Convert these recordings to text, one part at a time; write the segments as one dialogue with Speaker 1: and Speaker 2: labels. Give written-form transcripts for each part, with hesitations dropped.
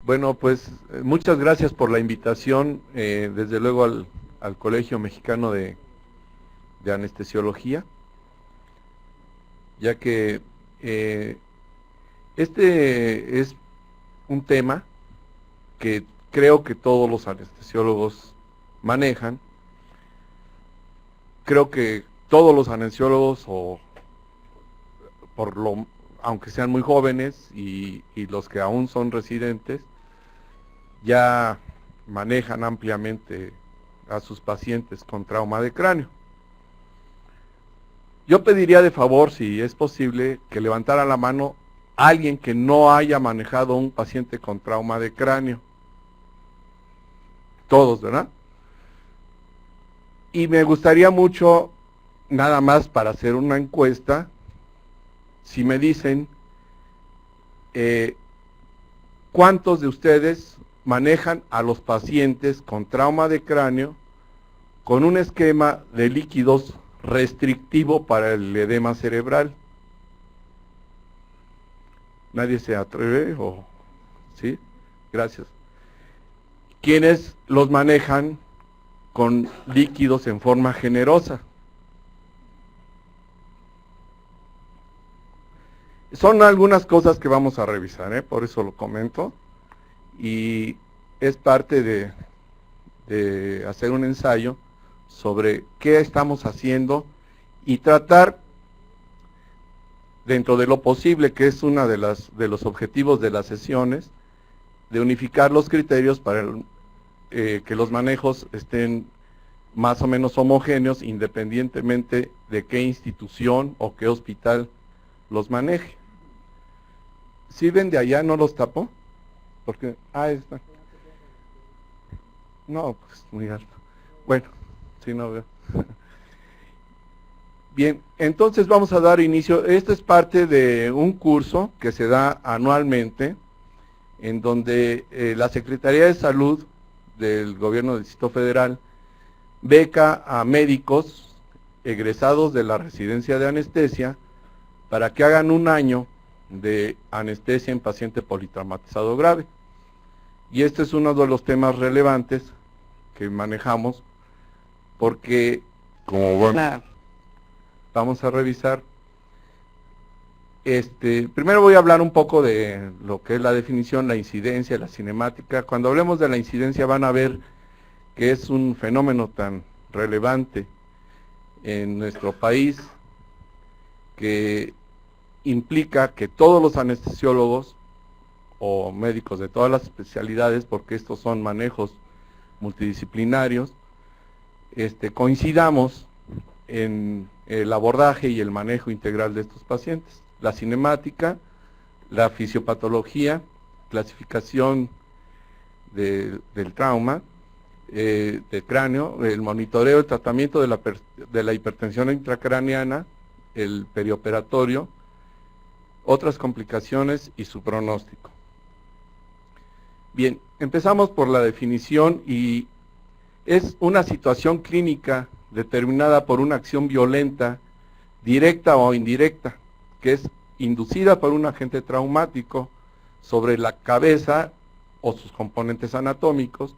Speaker 1: Bueno, pues muchas gracias por la invitación, desde luego al Colegio Mexicano de Anestesiología, ya que eh, este es un tema que creo que todos los anestesiólogos manejan. Creo que todos los anestesiólogos, por lo, aunque sean muy jóvenes y los que aún son residentes, ya manejan ampliamente a sus pacientes con trauma de cráneo. Yo pediría de favor, si es posible, que levantara la mano alguien que no haya manejado un paciente con trauma de cráneo. Todos, ¿verdad? Y me gustaría mucho, nada más para hacer una encuesta, si me dicen eh, cuántos de ustedes manejan a los pacientes con trauma de cráneo con un esquema de líquidos restrictivo para el edema cerebral. ¿Nadie se atreve? ¿Sí? Gracias. ¿Quiénes los manejan con líquidos en forma generosa? Son algunas cosas que vamos a revisar, por eso lo comento, y es parte de hacer un ensayo sobre qué estamos haciendo y tratar, dentro de lo posible, que es uno de los objetivos de las sesiones, de unificar los criterios para que los manejos estén más o menos homogéneos, independientemente de qué institución o qué hospital los maneje. Si ven de allá, no los tapo, porque, está. No, pues muy alto. Bueno, si no veo. Bien, entonces vamos a dar inicio. Esto es parte de un curso que se da anualmente, en donde la Secretaría de Salud del Gobierno del Distrito Federal beca a médicos egresados de la residencia de anestesia para que hagan un año de anestesia en paciente politraumatizado grave. Y este es uno de los temas relevantes que manejamos, porque como vamos a revisar, primero voy a hablar un poco de lo que es la definición, la incidencia, la cinemática. Cuando hablemos de la incidencia van a ver que es un fenómeno tan relevante en nuestro país que implica que todos los anestesiólogos o médicos de todas las especialidades, porque estos son manejos multidisciplinarios, coincidamos en el abordaje y el manejo integral de estos pacientes. La cinemática, la fisiopatología, clasificación del trauma, del cráneo, el monitoreo, el tratamiento de la hipertensión intracraneana, el perioperatorio, otras complicaciones y su pronóstico. Bien, empezamos por la definición, y es una situación clínica determinada por una acción violenta, directa o indirecta, que es inducida por un agente traumático sobre la cabeza o sus componentes anatómicos,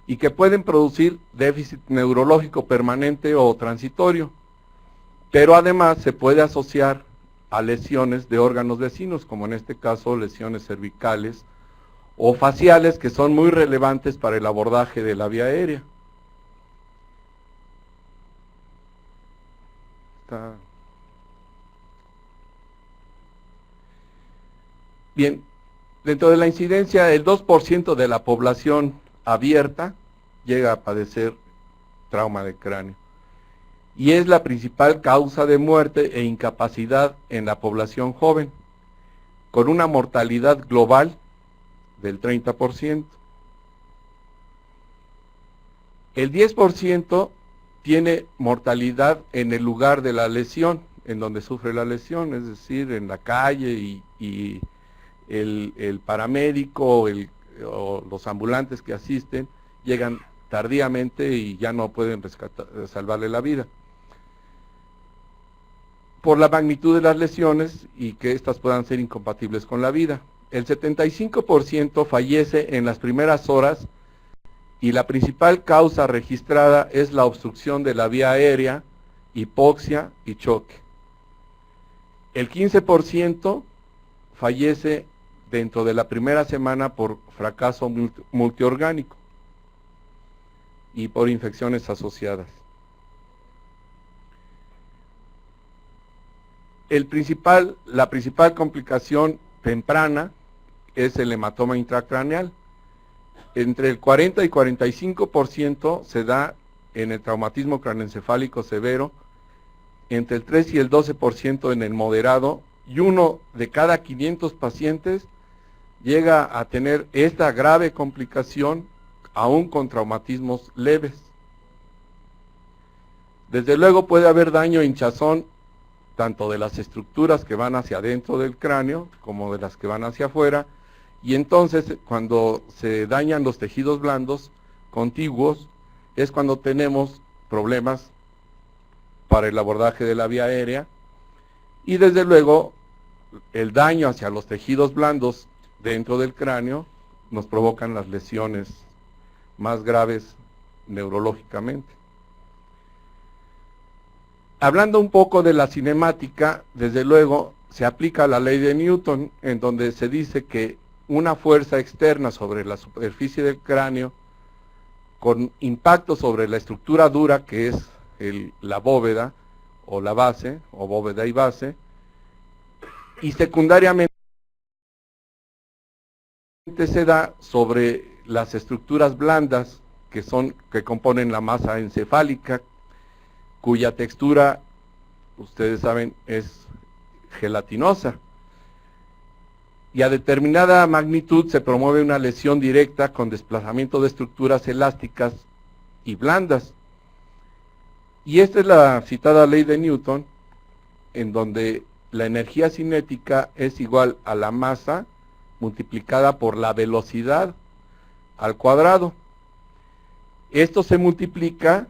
Speaker 1: y que pueden producir déficit neurológico permanente o transitorio, pero además se puede asociar a lesiones de órganos vecinos, como en este caso lesiones cervicales o faciales, que son muy relevantes para el abordaje de la vía aérea. Bien, dentro de la incidencia, el 2% de la población abierta llega a padecer trauma de cráneo, y es la principal causa de muerte e incapacidad en la población joven, con una mortalidad global del 30%. El 10% tiene mortalidad en el lugar de la lesión, en donde sufre la lesión, es decir, en la calle, y el paramédico o los ambulantes que asisten llegan tardíamente y ya no pueden salvarle la vida, por la magnitud de las lesiones y que éstas puedan ser incompatibles con la vida. el 75% fallece en las primeras horas y la principal causa registrada es la obstrucción de la vía aérea, hipoxia y choque. El 15% fallece dentro de la primera semana por fracaso multiorgánico y por infecciones asociadas. La principal complicación temprana es el hematoma intracraneal. Entre el 40 y 45% se da en el traumatismo craneoencefálico severo, entre el 3 y el 12% en el moderado, y 1 de cada 500 pacientes llega a tener esta grave complicación aún con traumatismos leves. Desde luego puede haber daño e hinchazón tanto de las estructuras que van hacia adentro del cráneo como de las que van hacia afuera, y entonces cuando se dañan los tejidos blandos contiguos es cuando tenemos problemas para el abordaje de la vía aérea, y desde luego el daño hacia los tejidos blandos dentro del cráneo nos provocan las lesiones más graves neurológicamente. Hablando un poco de la cinemática, desde luego se aplica la ley de Newton, en donde se dice que una fuerza externa sobre la superficie del cráneo, con impacto sobre la estructura dura que es la bóveda o la base, o bóveda y base, y secundariamente se da sobre las estructuras blandas que componen la masa encefálica, cuya textura, ustedes saben, es gelatinosa. Y a determinada magnitud se promueve una lesión directa con desplazamiento de estructuras elásticas y blandas. Y esta es la citada ley de Newton, en donde la energía cinética es igual a la masa multiplicada por la velocidad al cuadrado. Esto se multiplica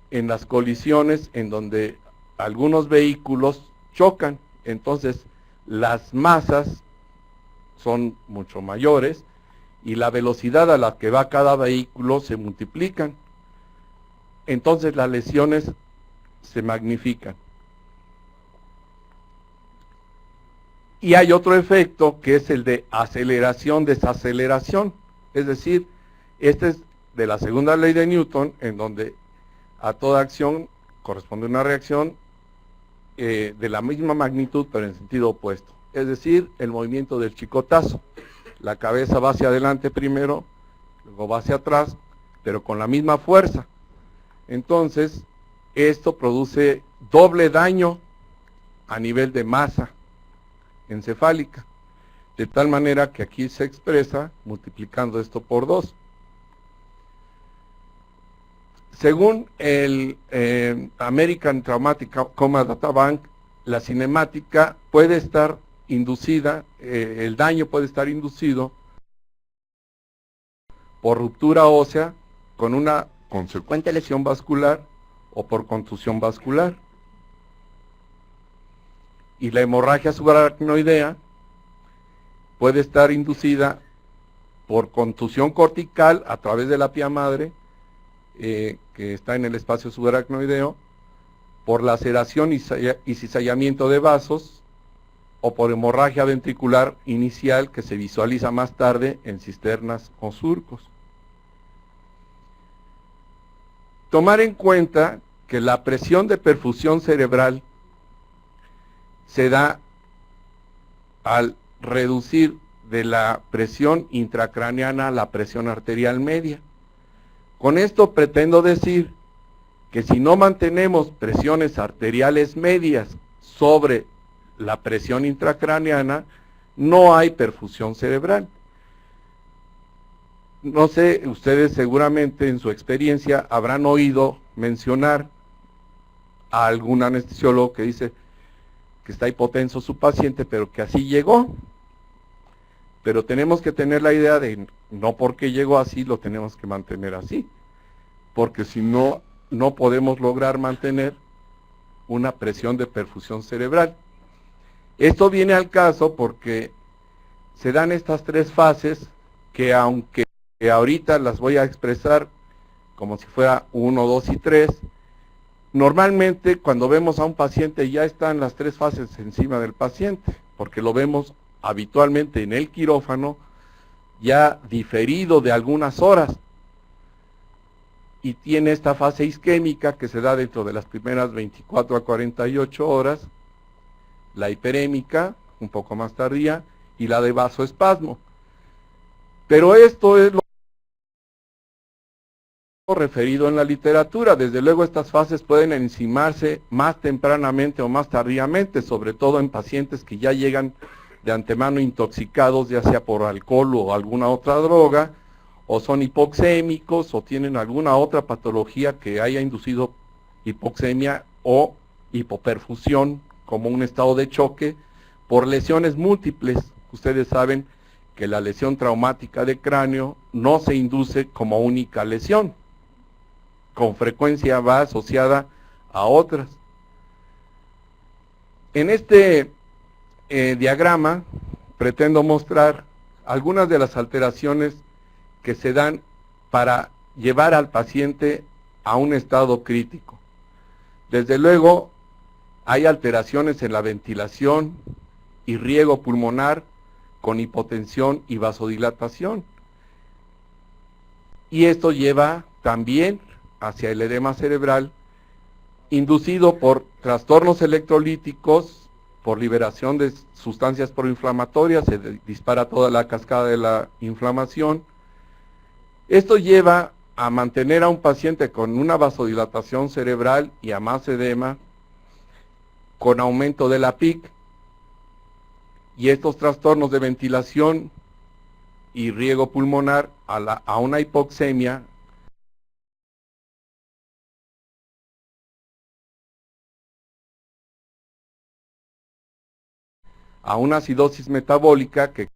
Speaker 1: en las colisiones en donde algunos vehículos chocan, entonces las masas son mucho mayores y la velocidad a la que va cada vehículo se multiplican, entonces las lesiones se magnifican. Y hay otro efecto que es el de aceleración-desaceleración, es decir, este es de la segunda ley de Newton, en donde a toda acción corresponde una reacción de la misma magnitud pero en sentido opuesto, es decir, el movimiento del chicotazo. La cabeza va hacia adelante primero, luego va hacia atrás, pero con la misma fuerza. Entonces, esto produce doble daño a nivel de masa encefálica, de tal manera que aquí se expresa multiplicando esto por 2. Según el American Traumatic Coma Data Bank, la cinemática puede estar inducida, el daño puede estar inducido por ruptura ósea con una consecuente lesión vascular o por contusión vascular. Y la hemorragia subaracnoidea puede estar inducida por contusión cortical a través de la pía madre, que está en el espacio subaracnoideo, por laceración y cizallamiento de vasos, o por hemorragia ventricular inicial que se visualiza más tarde en cisternas o surcos. Tomar en cuenta que la presión de perfusión cerebral se da al reducir de la presión intracraneana a la presión arterial media. Con esto pretendo decir que si no mantenemos presiones arteriales medias sobre la presión intracraneana, no hay perfusión cerebral. No sé, ustedes seguramente en su experiencia habrán oído mencionar a algún anestesiólogo que dice que está hipotenso su paciente, pero que así llegó. Pero tenemos que tener la idea de no porque llegó así lo tenemos que mantener así, porque si no, no podemos lograr mantener una presión de perfusión cerebral. Esto viene al caso porque se dan estas tres fases que, aunque ahorita las voy a expresar como si fuera 1, 2 y 3, normalmente cuando vemos a un paciente ya están las tres fases encima del paciente, porque lo vemos habitualmente en el quirófano ya diferido de algunas horas, y tiene esta fase isquémica que se da dentro de las primeras 24 a 48 horas, la hiperémica, un poco más tardía, y la de vasoespasmo. Pero esto es lo referido en la literatura. Desde luego estas fases pueden enzimarse más tempranamente o más tardíamente, sobre todo en pacientes que ya llegan de antemano intoxicados, ya sea por alcohol o alguna otra droga, o son hipoxémicos o tienen alguna otra patología que haya inducido hipoxemia o hipoperfusión como un estado de choque por lesiones múltiples. Ustedes saben que la lesión traumática de cráneo no se induce como única lesión, con frecuencia va asociada a otras. En este diagrama pretendo mostrar algunas de las alteraciones que se dan para llevar al paciente a un estado crítico. Desde luego, hay alteraciones en la ventilación y riego pulmonar con hipotensión y vasodilatación. Y esto lleva también hacia el edema cerebral inducido por trastornos electrolíticos, por liberación de sustancias proinflamatorias, se dispara toda la cascada de la inflamación. Esto lleva a mantener a un paciente con una vasodilatación cerebral y a más edema, con aumento de la PIC, y estos trastornos de ventilación y riego pulmonar a una hipoxemia, a una acidosis metabólica que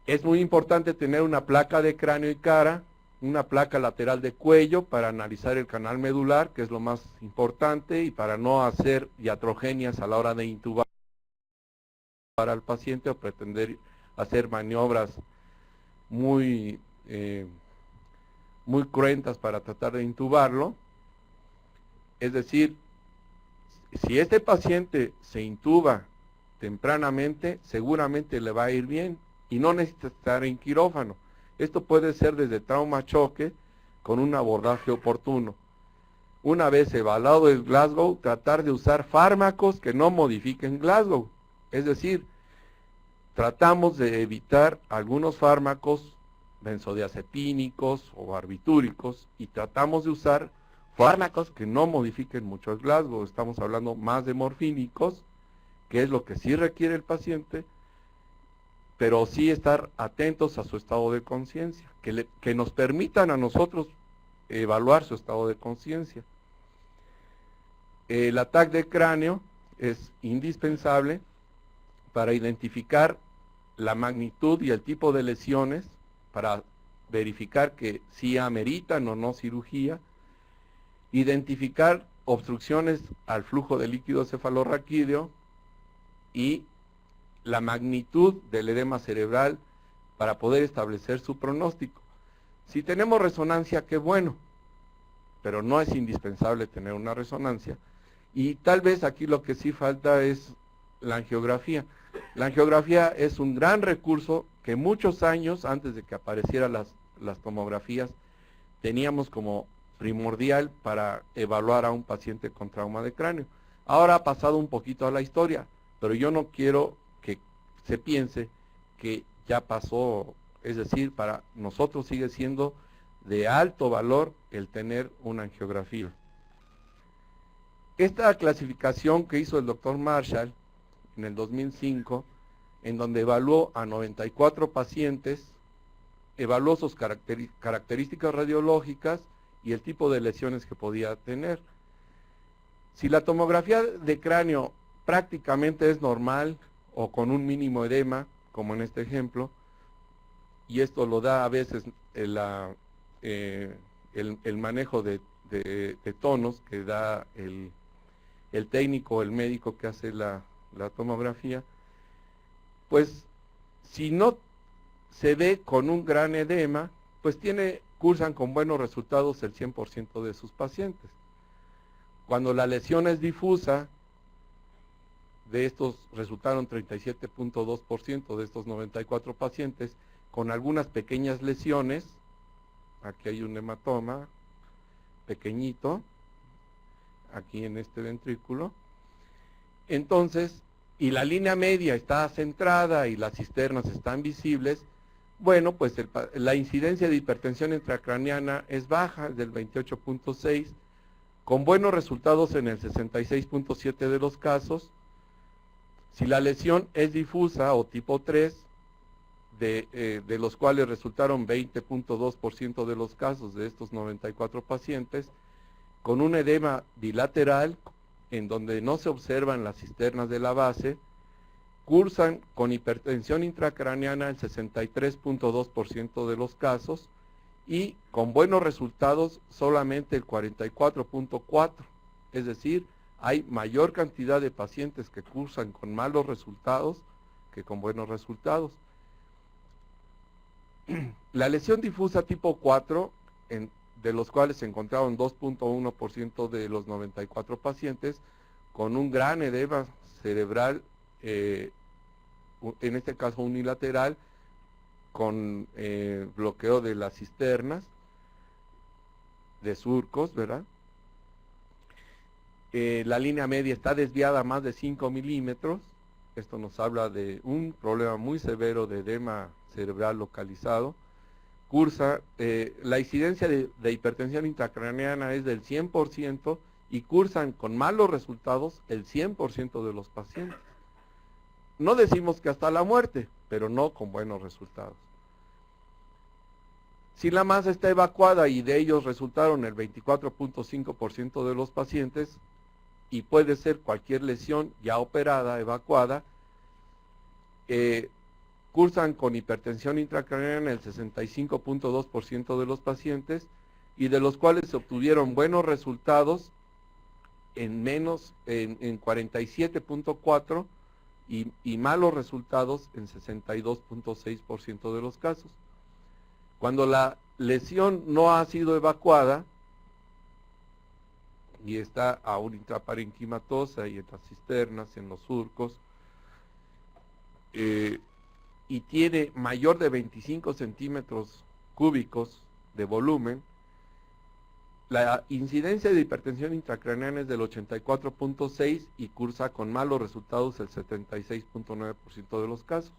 Speaker 1: Es muy importante tener una placa de cráneo y cara, una placa lateral de cuello para analizar el canal medular, que es lo más importante, y para no hacer iatrogenias a la hora de intubar al paciente o pretender hacer maniobras muy, muy cruentas para tratar de intubarlo. Es decir, si este paciente se intuba tempranamente, seguramente le va a ir bien y no necesita estar en quirófano. Esto puede ser desde trauma choque con un abordaje oportuno. Una vez evaluado el Glasgow, tratar de usar fármacos que no modifiquen Glasgow. Es decir, tratamos de evitar algunos fármacos benzodiazepínicos o barbitúricos y tratamos de usar fármacos que no modifiquen mucho el Glasgow. Estamos hablando más de morfínicos, que es lo que sí requiere el paciente, pero sí estar atentos a su estado de conciencia, que nos permitan a nosotros evaluar su estado de conciencia. El ataque de cráneo es indispensable para identificar la magnitud y el tipo de lesiones, para verificar que sí ameritan o no cirugía, identificar obstrucciones al flujo de líquido cefalorraquídeo y la magnitud del edema cerebral para poder establecer su pronóstico. Si tenemos resonancia, qué bueno, pero no es indispensable tener una resonancia. Y tal vez aquí lo que sí falta es la angiografía. La angiografía es un gran recurso que muchos años antes de que aparecieran las tomografías teníamos como primordial para evaluar a un paciente con trauma de cráneo. Ahora ha pasado un poquito a la historia, pero yo no quiero que se piense que ya pasó, es decir, para nosotros sigue siendo de alto valor el tener una angiografía. Esta clasificación que hizo el doctor Marshall en el 2005, en donde evaluó a 94 pacientes, evaluó sus características radiológicas y el tipo de lesiones que podía tener. Si la tomografía de cráneo prácticamente es normal o con un mínimo edema, como en este ejemplo, y esto lo da a veces el manejo de tonos que da el técnico o el médico que hace la tomografía, pues si no se ve con un gran edema, pues cursan con buenos resultados el 100% de sus pacientes. Cuando la lesión es difusa, de estos resultaron 37.2% de estos 94 pacientes, con algunas pequeñas lesiones. Aquí hay un hematoma pequeñito, aquí en este ventrículo. Entonces, y la línea media está centrada y las cisternas están visibles, bueno, pues la incidencia de hipertensión intracraneana es baja, del 28.6, con buenos resultados en el 66.7 de los casos. Si la lesión es difusa o tipo 3, de los cuales resultaron 20.2% de los casos de estos 94 pacientes, con un edema bilateral, en donde no se observan las cisternas de la base, cursan con hipertensión intracraneana el 63.2% de los casos y con buenos resultados solamente el 44.4%. Es decir, hay mayor cantidad de pacientes que cursan con malos resultados que con buenos resultados. La lesión difusa tipo 4, de los cuales se encontraron 2.1% de los 94 pacientes, con un gran edema cerebral, en este caso unilateral, con bloqueo de las cisternas, de surcos, ¿verdad? La línea media está desviada a más de 5 milímetros. Esto nos habla de un problema muy severo de edema cerebral localizado. La incidencia de hipertensión intracraneana es del 100% y cursan con malos resultados el 100% de los pacientes. No decimos que hasta la muerte, pero no con buenos resultados. Si la masa está evacuada y de ellos resultaron el 24.5% de los pacientes, y puede ser cualquier lesión ya operada, evacuada, cursan con hipertensión intracraneana el 65.2% de los pacientes, y de los cuales se obtuvieron buenos resultados en 47.4% y malos resultados en 62.6% de los casos. Cuando la lesión no ha sido evacuada y está aún intraparenquimatosa y en las cisternas, en los surcos, y tiene mayor de 25 centímetros cúbicos de volumen, la incidencia de hipertensión intracraneana es del 84.6% y cursa con malos resultados el 76.9% de los casos.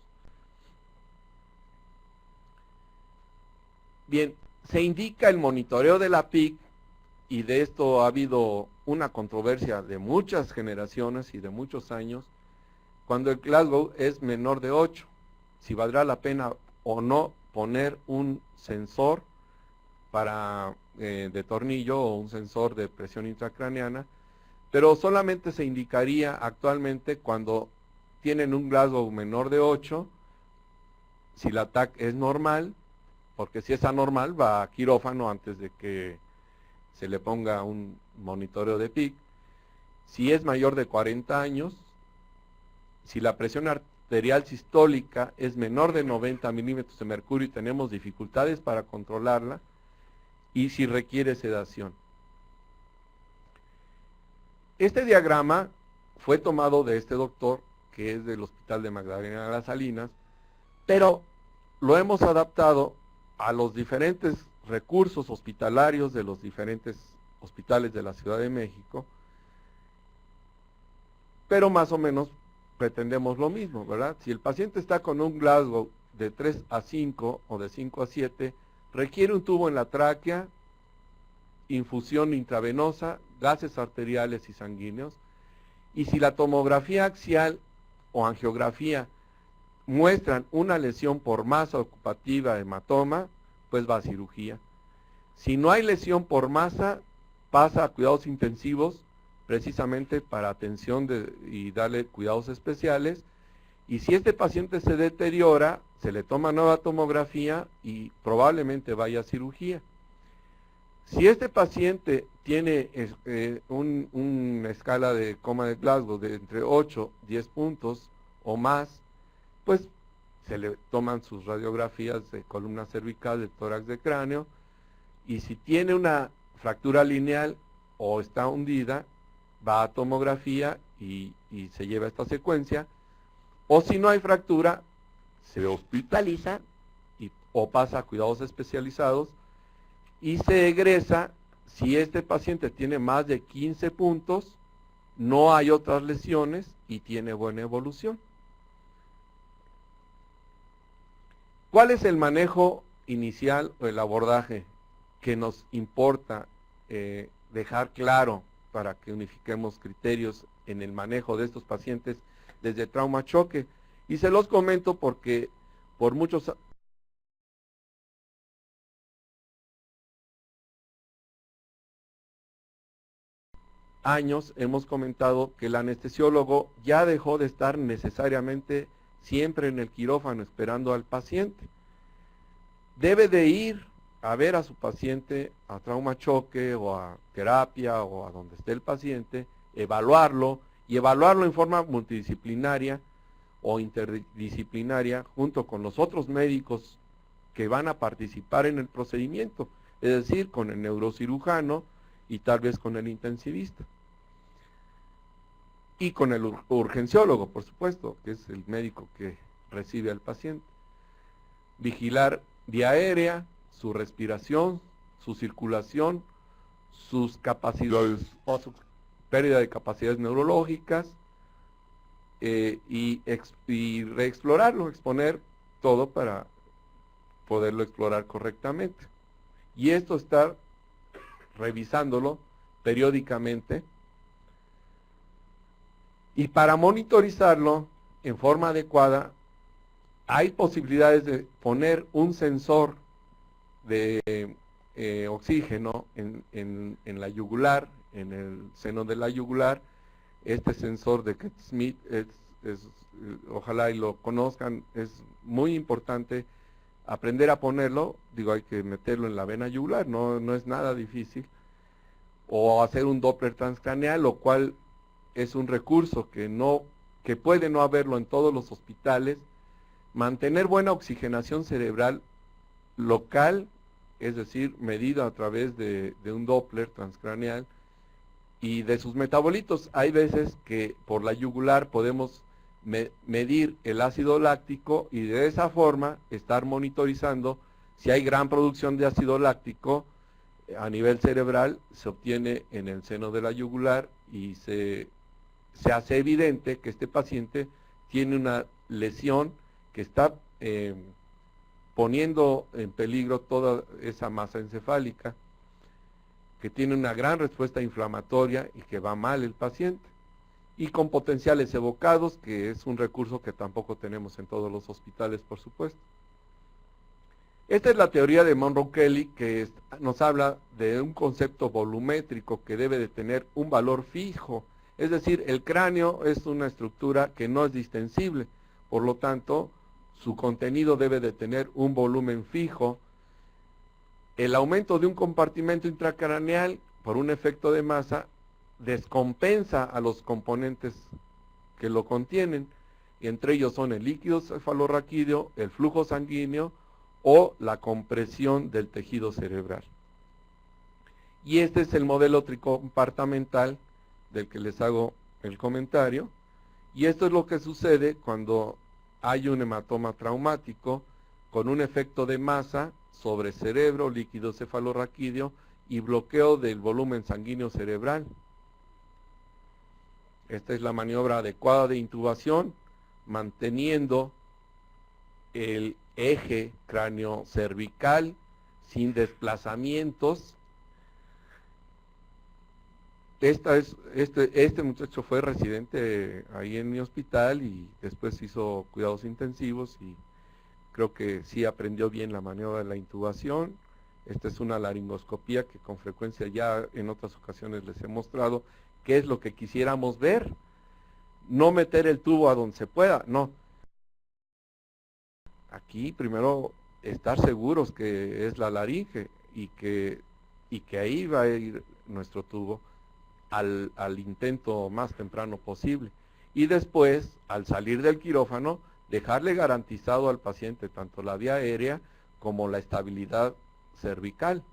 Speaker 1: Bien, se indica el monitoreo de la PIC, y de esto ha habido una controversia de muchas generaciones y de muchos años, cuando el Glasgow es menor de 8, si valdrá la pena o no poner un sensor de tornillo o un sensor de presión intracraneana, pero solamente se indicaría actualmente cuando tienen un Glasgow menor de 8, si la TAC es normal, porque si es anormal va a quirófano antes de que se le ponga un monitoreo de PIC. Si es mayor de 40 años, si la presión arterial sistólica es menor de 90 milímetros de mercurio y tenemos dificultades para controlarla, y si requiere sedación. Este diagrama fue tomado de este doctor, que es del Hospital de Magdalena de las Salinas, pero lo hemos adaptado a los diferentes recursos hospitalarios de los diferentes hospitales de la Ciudad de México, pero más o menos pretendemos lo mismo, ¿verdad? Si el paciente está con un Glasgow de 3 a 5 o de 5 a 7, requiere un tubo en la tráquea, infusión intravenosa, gases arteriales y sanguíneos, y si la tomografía axial o angiografía muestran una lesión por masa ocupativa hematoma, pues va a cirugía. Si no hay lesión por masa, pasa a cuidados intensivos, precisamente para atención y darle cuidados especiales, y si este paciente se deteriora, se le toma nueva tomografía y probablemente vaya a cirugía. Si este paciente tiene una escala de coma de Glasgow de entre 8, 10 puntos o más, pues se le toman sus radiografías de columna cervical, de tórax, de cráneo, y si tiene una fractura lineal o está hundida, va a tomografía y se lleva esta secuencia, o si no hay fractura, se hospitaliza o pasa a cuidados especializados, y se egresa si este paciente tiene más de 15 puntos, no hay otras lesiones y tiene buena evolución. ¿Cuál es el manejo inicial o el abordaje que nos importa dejar claro para que unifiquemos criterios en el manejo de estos pacientes desde trauma-choque? Y se los comento porque por muchos años hemos comentado que el anestesiólogo ya dejó de estar necesariamente siempre en el quirófano esperando al paciente. Debe de ir a ver a su paciente a trauma-choque o a terapia o a donde esté el paciente, evaluarlo y evaluarlo en forma multidisciplinaria o interdisciplinaria junto con los otros médicos que van a participar en el procedimiento, es decir, con el neurocirujano y tal vez con el intensivista. Y con el urgenciólogo, por supuesto, que es el médico que recibe al paciente. Vigilar vía aérea, su respiración, su circulación, sus capacidades o su pérdida de capacidades neurológicas, y reexplorarlo, exponer todo para poderlo explorar correctamente. Y esto estar revisándolo periódicamente, y para monitorizarlo en forma adecuada hay posibilidades de poner un sensor de oxígeno en la yugular, en el seno de la yugular. Este sensor de Keith Smith es pacientes, ojalá y lo conozcan, es muy importante aprender a ponerlo, digo, hay que meterlo en la vena yugular, no es nada difícil, o hacer un Doppler transcraneal, lo cual es un recurso que puede no haberlo en todos los hospitales. Mantener buena oxigenación cerebral local, es decir, medida a través de un Doppler transcraneal, y de sus metabolitos. Hay veces que por la yugular podemos medir el ácido láctico y de esa forma estar monitorizando si hay gran producción de ácido láctico a nivel cerebral, se obtiene en el seno de la yugular y se hace evidente que este paciente tiene una lesión que está poniendo en peligro toda esa masa encefálica, que tiene una gran respuesta inflamatoria y que va mal el paciente, y con potenciales evocados, que es un recurso que tampoco tenemos en todos los hospitales, por supuesto. Esta es la teoría de Monroe-Kelly, que nos habla de un concepto volumétrico que debe de tener un valor fijo, es decir, el cráneo es una estructura que no es distensible, por lo tanto, su contenido debe de tener un volumen fijo. El aumento de un compartimento intracraneal por un efecto de masa descompensa a los componentes que lo contienen, y entre ellos son el líquido cefalorraquídeo, el flujo sanguíneo o la compresión del tejido cerebral. Y este es el modelo tricompartamental del que les hago el comentario, y esto es lo que sucede cuando hay un hematoma traumático con un efecto de masa sobre cerebro, líquido cefalorraquídeo y bloqueo del volumen sanguíneo cerebral. Esta es la maniobra adecuada de intubación, manteniendo el eje cráneo-cervical sin desplazamientos. Este muchacho fue residente ahí en mi hospital y después hizo cuidados intensivos y creo que sí aprendió bien la maniobra de la intubación. Esta es una laringoscopía que con frecuencia ya en otras ocasiones les he mostrado qué es lo que quisiéramos ver. No meter el tubo a donde se pueda, no. Aquí primero estar seguros que es la laringe y que ahí va a ir nuestro tubo al intento más temprano posible. Y después, al salir del quirófano, dejarle garantizado al paciente tanto la vía aérea como la estabilidad cervical.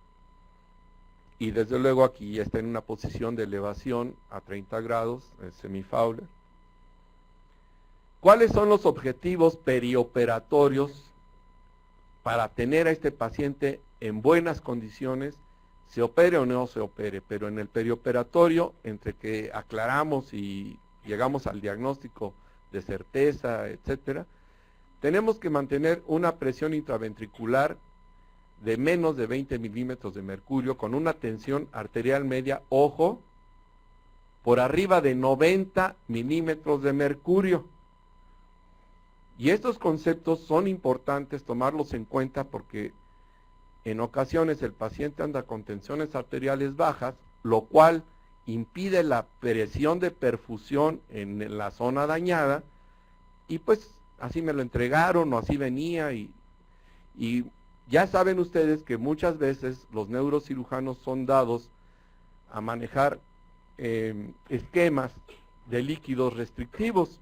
Speaker 1: Y desde luego aquí ya está en una posición de elevación a 30 grados, semi-Fowler. ¿Cuáles son los objetivos perioperatorios para tener a este paciente en buenas condiciones, se opere o no se opere? Pero en el perioperatorio, entre que aclaramos y llegamos al diagnóstico de certeza, etcétera, tenemos que mantener una presión intraventricular de menos de 20 milímetros de mercurio con una tensión arterial media, ojo, por arriba de 90 milímetros de mercurio. Y estos conceptos son importantes tomarlos en cuenta porque en ocasiones el paciente anda con tensiones arteriales bajas, lo cual impide la presión de perfusión en la zona dañada, y pues así me lo entregaron o así venía, y ya saben ustedes que muchas veces los neurocirujanos son dados a manejar esquemas de líquidos restrictivos.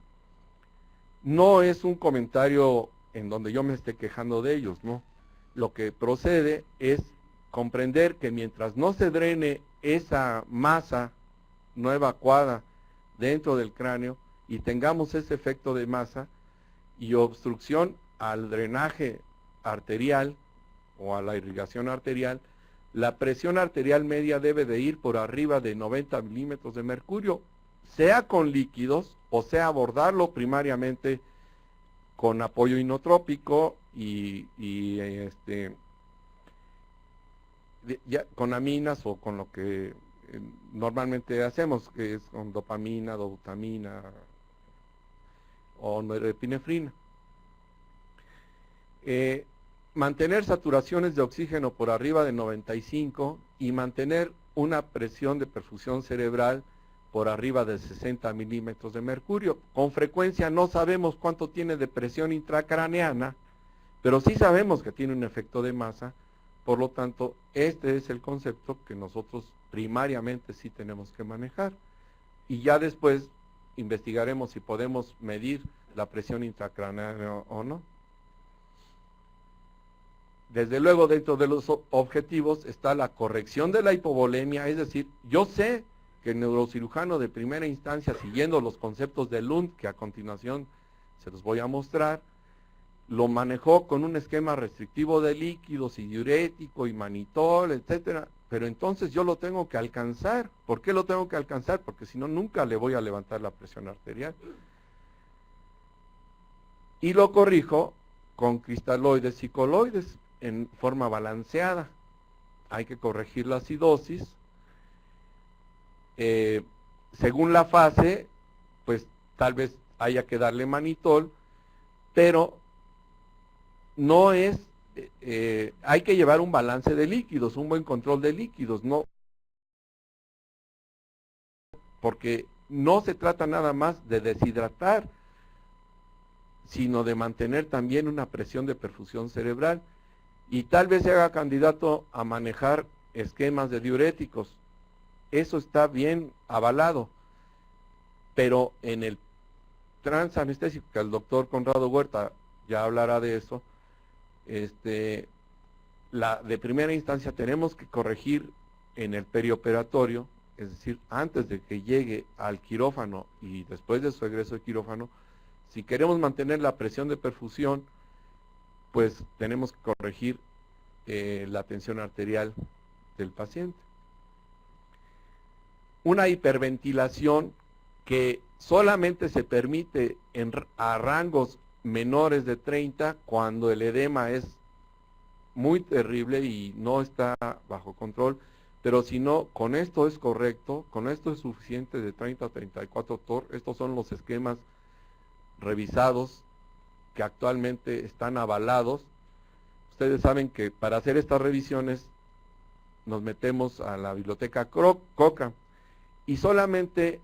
Speaker 1: No es un comentario en donde yo me esté quejando de ellos, ¿no? Lo que procede es comprender que mientras no se drene esa masa no evacuada dentro del cráneo y tengamos ese efecto de masa y obstrucción al drenaje arterial o a la irrigación arterial, la presión arterial media debe de ir por arriba de 90 milímetros de mercurio, sea con líquidos o sea abordarlo primariamente con apoyo inotrópico ya, con aminas o con lo que normalmente hacemos, que es con dopamina, dobutamina o norepinefrina. Mantener saturaciones de oxígeno por arriba de 95 y mantener una presión de perfusión cerebral por arriba de 60 milímetros de mercurio. Con frecuencia no sabemos cuánto tiene de presión intracraneana, pero sí sabemos que tiene un efecto de masa. Por lo tanto, este es el concepto que nosotros primariamente sí tenemos que manejar. Y ya después investigaremos si podemos medir la presión intracraneana o no. Desde luego, dentro de los objetivos está la corrección de la hipovolemia, es decir, yo sé que el neurocirujano de primera instancia, siguiendo los conceptos de Lund, que a continuación se los voy a mostrar, lo manejó con un esquema restrictivo de líquidos y diurético y manitol, etcétera, pero entonces yo lo tengo que alcanzar. ¿Por qué lo tengo que alcanzar? Porque si no, nunca le voy a levantar la presión arterial. Y lo corrijo con cristaloides y coloides en forma balanceada. Hay que corregir la acidosis. Según la fase, pues tal vez haya que darle manitol, pero no es, hay que llevar un balance de líquidos, un buen control de líquidos, no, porque no se trata nada más de deshidratar, sino de mantener también una presión de perfusión cerebral, y tal vez se haga candidato a manejar esquemas de diuréticos. Eso está bien avalado, pero en el transanestésico, que el doctor Conrado Huerta ya hablará de eso, de primera instancia tenemos que corregir en el perioperatorio, es decir, antes de que llegue al quirófano y después de su egreso de quirófano. Si queremos mantener la presión de perfusión, pues tenemos que corregir la tensión arterial del paciente. Una hiperventilación que solamente se permite a rangos menores de 30 cuando el edema es muy terrible y no está bajo control, pero si no, con esto es correcto, con esto es suficiente de 30 a 34 TOR. Estos son los esquemas revisados que actualmente están avalados. Ustedes saben que para hacer estas revisiones nos metemos a la biblioteca Cochrane y solamente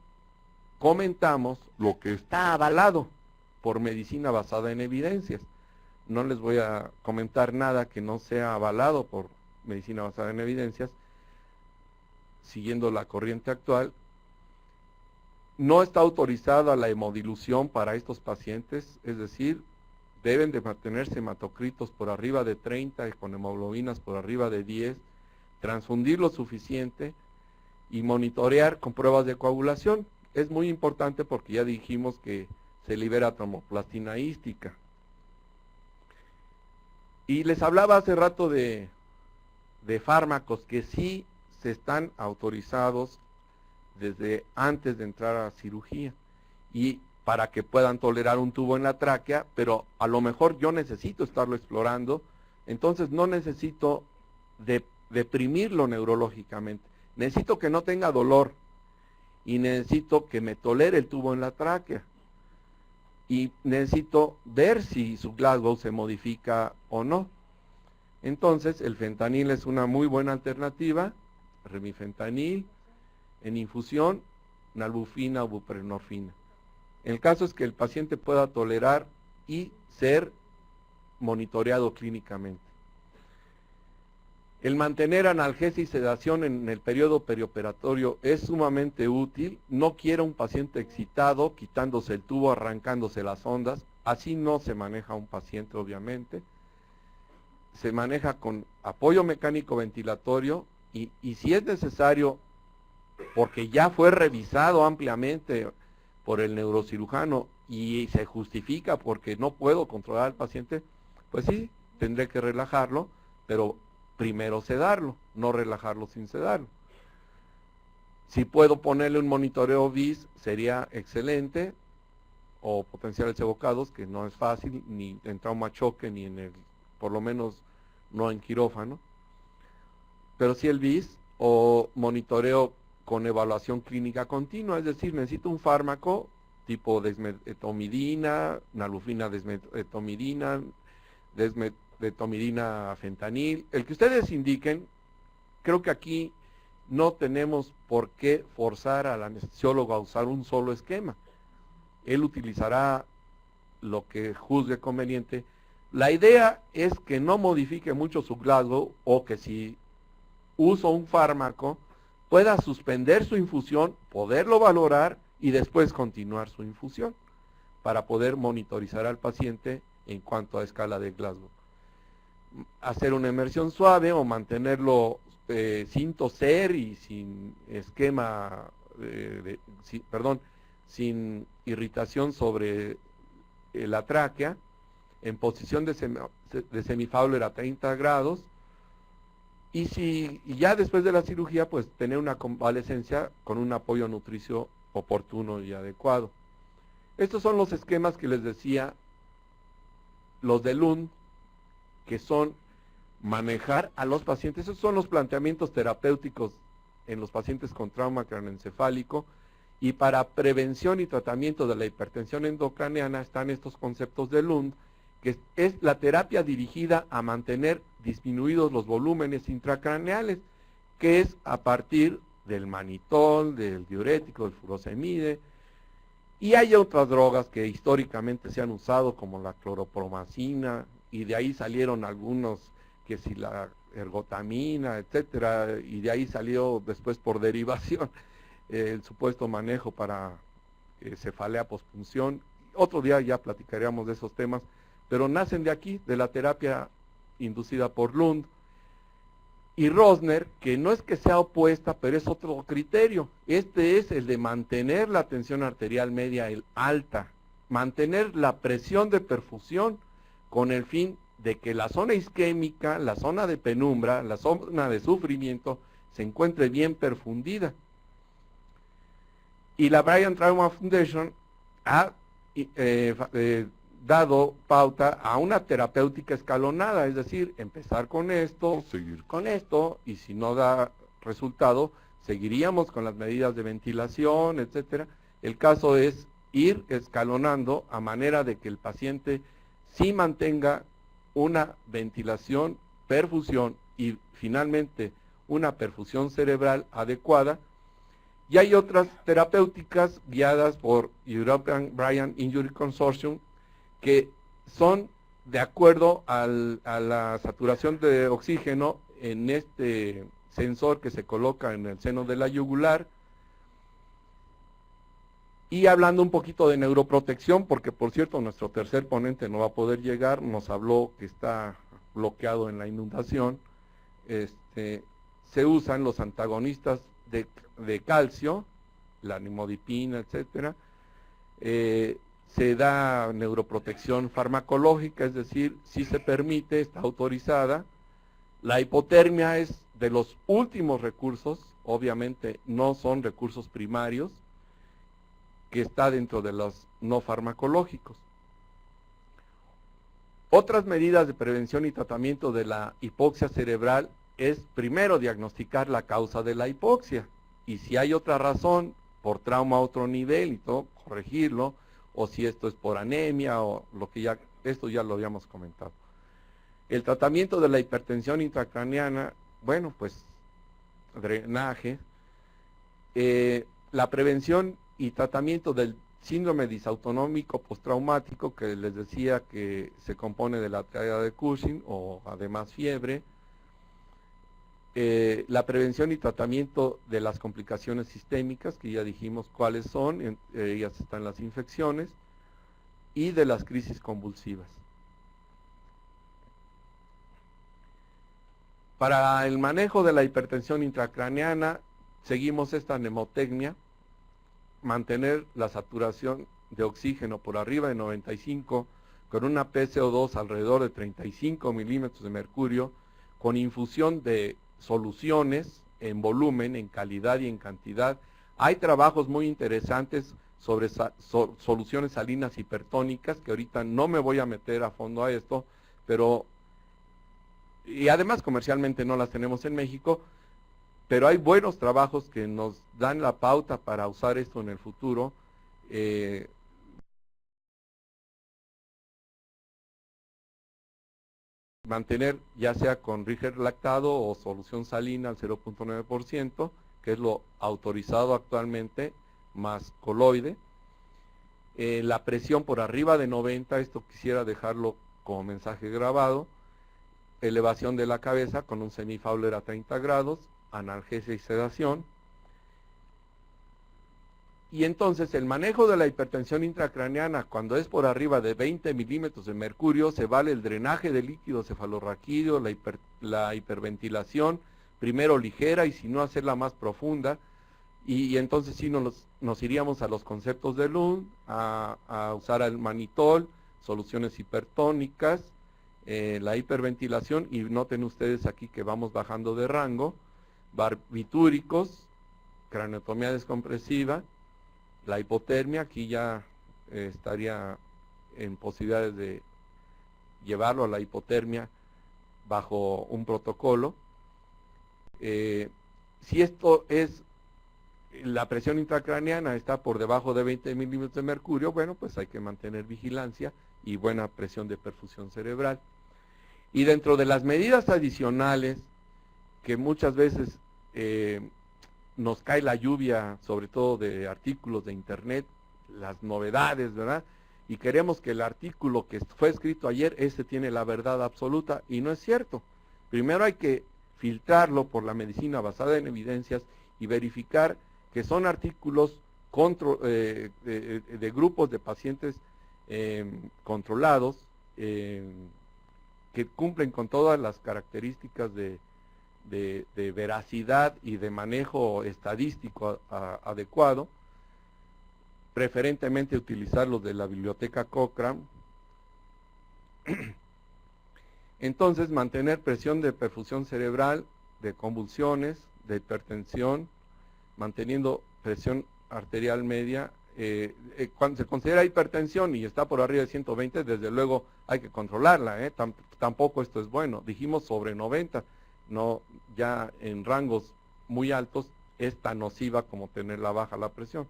Speaker 1: comentamos lo que está avalado por medicina basada en evidencias. No les voy a comentar nada que no sea avalado por medicina basada en evidencias, siguiendo la corriente actual. No está autorizada la hemodilución para estos pacientes, es decir, deben de mantenerse hematocritos por arriba de 30 y con hemoglobinas por arriba de 10, transfundir lo suficiente y monitorear con pruebas de coagulación. Es muy importante porque ya dijimos que se libera tromboplastina ística. Y les hablaba hace rato de fármacos que sí se están autorizados desde antes de entrar a cirugía y para que puedan tolerar un tubo en la tráquea, pero a lo mejor yo necesito estarlo explorando, entonces no necesito deprimirlo neurológicamente, necesito que no tenga dolor y necesito que me tolere el tubo en la tráquea y necesito ver si su Glasgow se modifica o no. Entonces el fentanil es una muy buena alternativa, remifentanil, en infusión, nalbufina o buprenorfina. El caso es que el paciente pueda tolerar y ser monitoreado clínicamente. El mantener analgesia y sedación en el periodo perioperatorio es sumamente útil. No quiero un paciente excitado, quitándose el tubo, arrancándose las ondas. Así no se maneja un paciente, obviamente. Se maneja con apoyo mecánico ventilatorio y si es necesario, porque ya fue revisado ampliamente por el neurocirujano y se justifica porque no puedo controlar al paciente, pues sí, tendré que relajarlo, pero primero sedarlo, no relajarlo sin sedarlo. Si puedo ponerle un monitoreo BIS, sería excelente, o potenciales evocados, que no es fácil, ni en trauma choque, ni en el, por lo menos no en quirófano, pero sí el BIS, o monitoreo con evaluación clínica continua, es decir, necesito un fármaco tipo desmetomidina, nalbufina desmetomidina, desmetomidina fentanil, el que ustedes indiquen. Creo que aquí no tenemos por qué forzar al anestesiólogo a usar un solo esquema. Él utilizará lo que juzgue conveniente. La idea es que no modifique mucho su Glasgow, o que si uso un fármaco pueda suspender su infusión, poderlo valorar y después continuar su infusión para poder monitorizar al paciente en cuanto a escala de Glasgow. Hacer una inmersión suave o mantenerlo sin toser y sin esquema, sin irritación sobre la tráquea, en posición de semifowler a 30 grados, y ya después de la cirugía, pues tener una convalecencia con un apoyo nutricio oportuno y adecuado. Estos son los esquemas que les decía, los de Lund, que son manejar a los pacientes. Esos son los planteamientos terapéuticos en los pacientes con trauma craneoencefálico, y para prevención y tratamiento de la hipertensión endocraneana están estos conceptos de Lund, que es la terapia dirigida a mantener disminuidos los volúmenes intracraneales, que es a partir del manitol, del diurético, del furosemide, y hay otras drogas que históricamente se han usado, como la cloropromacina, y de ahí salieron algunos, que si la ergotamina, etcétera, y de ahí salió después por derivación el supuesto manejo para cefalea pospunción. Otro día ya platicaríamos de esos temas, pero nacen de aquí, de la terapia inducida por Lund. Y Rosner, que no es que sea opuesta, pero es otro criterio. Este es el de mantener la tensión arterial media alta, mantener la presión de perfusión, con el fin de que la zona isquémica, la zona de penumbra, la zona de sufrimiento, se encuentre bien perfundida. Y la Bryan Trauma Foundation ha dado pauta a una terapéutica escalonada, es decir, empezar con esto, seguir con esto, y si no da resultado, seguiríamos con las medidas de ventilación, etcétera. El caso es ir escalonando a manera de que el paciente sí mantenga una ventilación, perfusión y finalmente una perfusión cerebral adecuada. Y hay otras terapéuticas guiadas por European Brain Injury Consortium, que son de acuerdo a la saturación de oxígeno en este sensor que se coloca en el seno de la yugular. Y hablando un poquito de neuroprotección, porque por cierto nuestro tercer ponente no va a poder llegar, nos habló que está bloqueado en la inundación. Se usan los antagonistas de calcio, la nimodipina, etcétera. Se da neuroprotección farmacológica, es decir, si se permite, está autorizada. La hipotermia es de los últimos recursos, obviamente no son recursos primarios, que está dentro de los no farmacológicos. Otras medidas de prevención y tratamiento de la hipoxia cerebral es primero diagnosticar la causa de la hipoxia, y si hay otra razón, por trauma a otro nivel y todo, corregirlo, o si esto es por anemia, o lo que ya, esto ya lo habíamos comentado. El tratamiento de la hipertensión intracraneana, bueno, pues drenaje. La prevención y tratamiento del síndrome disautonómico postraumático, que les decía que se compone de la triada de Cushing, o además fiebre. La prevención y tratamiento de las complicaciones sistémicas, que ya dijimos cuáles son, entre ellas están las infecciones, y de las crisis convulsivas. Para el manejo de la hipertensión intracraneana, seguimos esta mnemotecnia: mantener la saturación de oxígeno por arriba de 95, con una PCO2 alrededor de 35 milímetros de mercurio, con infusión de soluciones en volumen, en calidad y en cantidad. Hay trabajos muy interesantes sobre soluciones salinas hipertónicas, que ahorita no me voy a meter a fondo a esto, pero, y además comercialmente no las tenemos en México, pero hay buenos trabajos que nos dan la pauta para usar esto en el futuro. mantener ya sea con Riger lactado o solución salina al 0.9%, que es lo autorizado actualmente, más coloide. La presión por arriba de 90, esto quisiera dejarlo como mensaje grabado. Elevación de la cabeza con un semifowler a 30 grados, analgesia y sedación. Y entonces el manejo de la hipertensión intracraneana, cuando es por arriba de 20 milímetros de mercurio, se vale el drenaje de líquido cefalorraquídeo, la hiperventilación, primero ligera y si no hacerla más profunda, y entonces sí nos iríamos a los conceptos de Lund, a usar el manitol, soluciones hipertónicas, la hiperventilación, y noten ustedes aquí que vamos bajando de rango, barbitúricos, craneotomía descompresiva, la hipotermia, aquí ya estaría en posibilidades de llevarlo a la hipotermia bajo un protocolo. Si esto es, la presión intracraneana está por debajo de 20 milímetros de mercurio, bueno, pues hay que mantener vigilancia y buena presión de perfusión cerebral. Y dentro de las medidas adicionales, que muchas veces nos cae la lluvia, sobre todo de artículos de internet, las novedades, ¿verdad? Y queremos que el artículo que fue escrito ayer, ese tiene la verdad absoluta, y no es cierto. Primero hay que filtrarlo por la medicina basada en evidencias y verificar que son artículos de grupos de pacientes controlados, que cumplen con todas las características de veracidad y de manejo estadístico adecuado, preferentemente utilizar los de la biblioteca Cochrane. Entonces, mantener presión de perfusión cerebral, de convulsiones, de hipertensión, manteniendo presión arterial media. Cuando se considera hipertensión y está por arriba de 120, desde luego hay que controlarla, tampoco esto es bueno. Dijimos sobre 90, no, ya en rangos muy altos es tan nociva como tenerla baja la presión.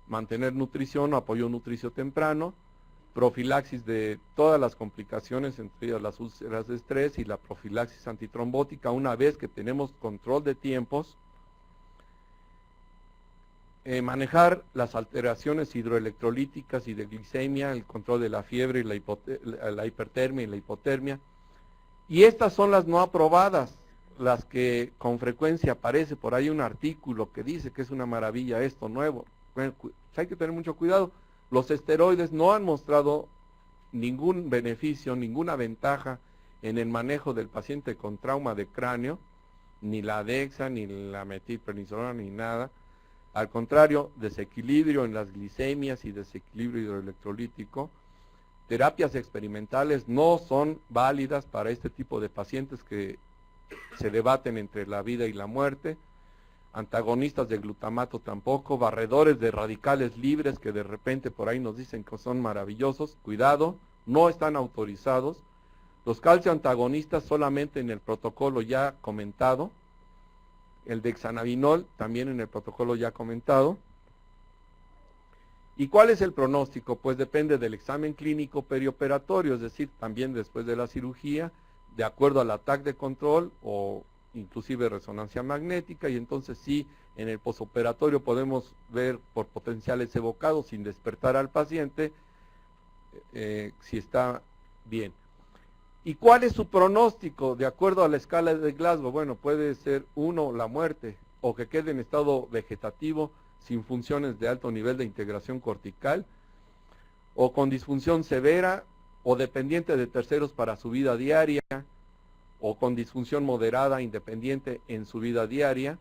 Speaker 1: Mantener nutrición o apoyo nutricio temprano, profilaxis de todas las complicaciones, entre ellas las úlceras de estrés y la profilaxis antitrombótica, una vez que tenemos control de tiempos. Manejar las alteraciones hidroelectrolíticas y de glicemia, el control de la fiebre y la hipertermia y la hipotermia. Y estas son las no aprobadas, las que con frecuencia aparece por ahí un artículo que dice que es una maravilla esto nuevo. Bueno, hay que tener mucho cuidado. Los esteroides no han mostrado ningún beneficio, ninguna ventaja en el manejo del paciente con trauma de cráneo, ni la Dexa, ni la metilprednisolona, ni nada. Al contrario, desequilibrio en las glicemias y desequilibrio hidroelectrolítico. Terapias experimentales no son válidas para este tipo de pacientes que se debaten entre la vida y la muerte. Antagonistas de glutamato tampoco. Barredores de radicales libres que de repente por ahí nos dicen que son maravillosos. Cuidado, no están autorizados. Los calcio antagonistas solamente en el protocolo ya comentado. El dexanabinol también en el protocolo ya comentado. ¿Y cuál es el pronóstico? Pues depende del examen clínico perioperatorio, es decir, también después de la cirugía, de acuerdo al ATAC de control o inclusive resonancia magnética, y entonces sí, en el posoperatorio podemos ver por potenciales evocados sin despertar al paciente si está bien. ¿Y cuál es su pronóstico? De acuerdo a la escala de Glasgow, bueno, puede ser 1, la muerte, o que quede en estado vegetativo sin funciones de alto nivel de integración cortical, o con disfunción severa, o dependiente de terceros para su vida diaria, o con disfunción moderada, independiente en su vida diaria,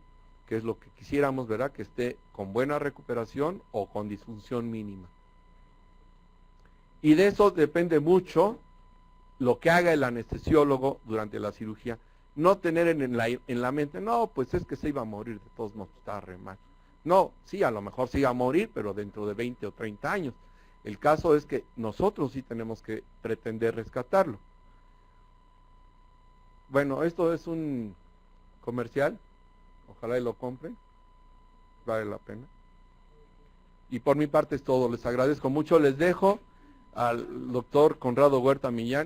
Speaker 1: que es lo que quisiéramos, ¿verdad? Que esté con buena recuperación o con disfunción mínima. Y de eso depende mucho lo que haga el anestesiólogo durante la cirugía. No tener en la mente, no, pues es que se iba a morir, de todos modos, está re mal. No, sí, a lo mejor se iba a morir, pero dentro de 20 o 30 años. El caso es que nosotros sí tenemos que pretender rescatarlo. Bueno, esto es un comercial, ojalá y lo compren, vale la pena. Y por mi parte es todo, les agradezco mucho, les dejo al doctor Conrado Huerta Millán.